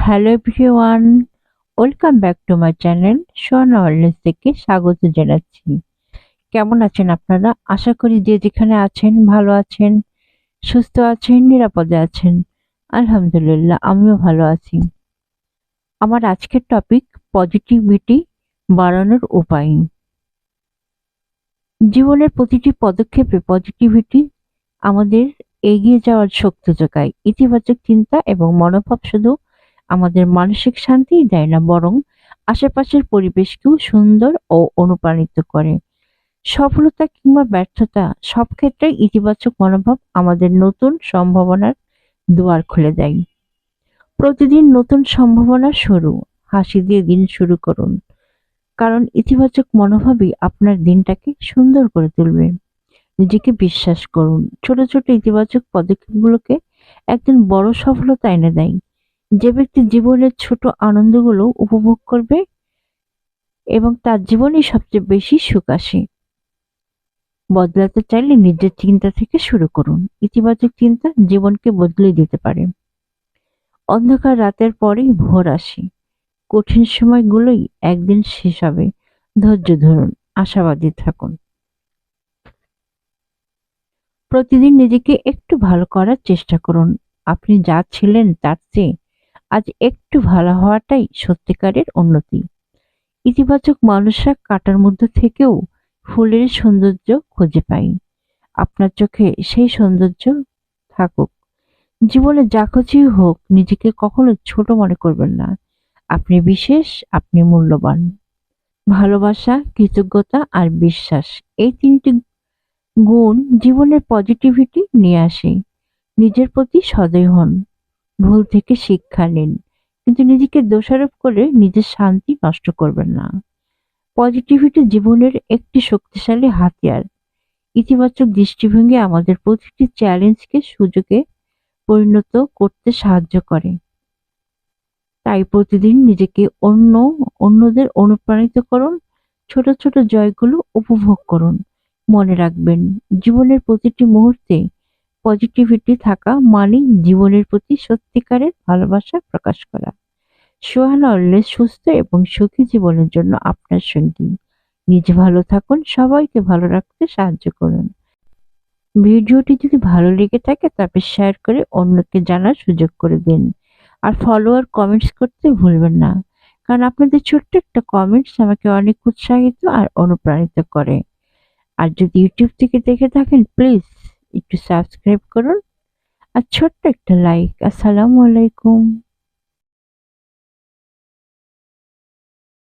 Hello everyone, welcome back to my channel Sohana wellness থেকে স্বাগত জানাচ্ছি। কেমন আছেন আপনারা? আশা করি যে যেখানে আছেন ভালো আছেন, সুস্থ আছেন, নিরাপদে আছেন। আলহামদুলিল্লাহ, আমিও ভালো আছি। আমার আজকের টপিক পজিটিভিটি বাড়ানোর উপায়। জীবনের প্রতিটি পদক্ষেপে পজিটিভিটি আমাদের এগিয়ে যাওয়ার শক্তি যোগায়। ইতিবাচক চিন্তা এবং মনোভাব শুধু আমাদের মানসিক শান্তিই দেয় না, বরং আশেপাশের পরিবেশকেও সুন্দর ও অনুপ্রাণিত করে। সফলতা কিংবা ব্যর্থতা সব ক্ষেত্রেই ইতিবাচক মনোভাব আমাদের নতুন সম্ভাবনার দুয়ার খুলে দেয়। প্রতিদিন নতুন সম্ভাবনার শুরু, হাসি দিয়ে দিন শুরু করুন, কারণ ইতিবাচক মনোভাবই আপনার দিনটাকে সুন্দর করে তুলবে। নিজেকে বিশ্বাস করুন, ছোট ছোট ইতিবাচক পদক্ষেপগুলোকে একদিন বড় সফলতা এনে দেয়। যে ব্যক্তি জীবনের ছোট আনন্দগুলো উপভোগ করবে এবং তার জীবনে সবচেয়ে বেশি সুখ আসে। বদলাতে চাইলে নিজের চিন্তা থেকে শুরু করুন। ইতিবাচক চিন্তা জীবনকে বদলে দিতে পারে। অন্ধকার রাতের পরেই ভোর আসে। কঠিন সময়গুলোই একদিন শেষ হবে। ধৈর্য ধরুন, আশাবাদী থাকুন। প্রতিদিন নিজেকে একটু ভালো করার চেষ্টা করুন। আপনি যা ছিলেন তার চেয়ে আজ একটু ভালো হওয়াটাই সত্যিকারের উন্নতি। ইতিবাচক মানুষরা কাঁটার মধ্যে থেকেও ফুলের সৌন্দর্য খুঁজে পায়। আপনার চোখে সেই সৌন্দর্য থাকুক। জীবনে যা কিছুই হোক, নিজেকে কখনো ছোট মনে করবেন না। আপনি বিশেষ, আপনি মূল্যবান। ভালোবাসা, কৃতজ্ঞতা আর বিশ্বাস, এই তিনটি গুণ জীবনের পজিটিভিটি নিয়ে আসে। নিজের প্রতি সদয় হন, ভুল থেকে শিক্ষা নিন, কিন্তু নিজেকে দোষারোপ করে নিজের শান্তি নষ্ট করবেন না। পজিটিভিটি জীবনের একটি শক্তিশালী হাতিয়ার। ইতিবাচক দৃষ্টিভঙ্গি আমাদের প্রতিটি চ্যালেঞ্জকে সুযোগে পরিণত করতে সাহায্য করে। তাই প্রতিদিন নিজেকে অন্যদের অনুপ্রাণিত করুন, ছোট ছোট জয়গুলো উপভোগ করুন। মনে রাখবেন, জীবনের প্রতিটি মুহূর্তে পজিটিভিটি থাকা মানেই জীবনের প্রতি সত্যিকারের ভালোবাসা প্রকাশ করা। সোহানা অলওয়েজ সুস্থ এবং সুখী জীবনের জন্য আপনার সঙ্গী। নিজে ভালো থাকুন, সবাইকে ভালো রাখতে সাহায্য করুন। ভিডিওটি যদি ভালো লেগে থাকে তবে শেয়ার করে অন্যকে জানার সুযোগ করে দিন। আর ফলো আর কমেন্টস করতে ভুলবেন না, কারণ আপনাদের ছোট্ট একটা কমেন্টস আমাকে অনেক উৎসাহিত আর অনুপ্রাণিত করে। আর যদি ইউটিউব থেকে দেখে থাকেন, প্লিজ একটু সাবস্ক্রাইব করুন আর ছোট্ট একটা লাইক। আসসালামু আলাইকুম।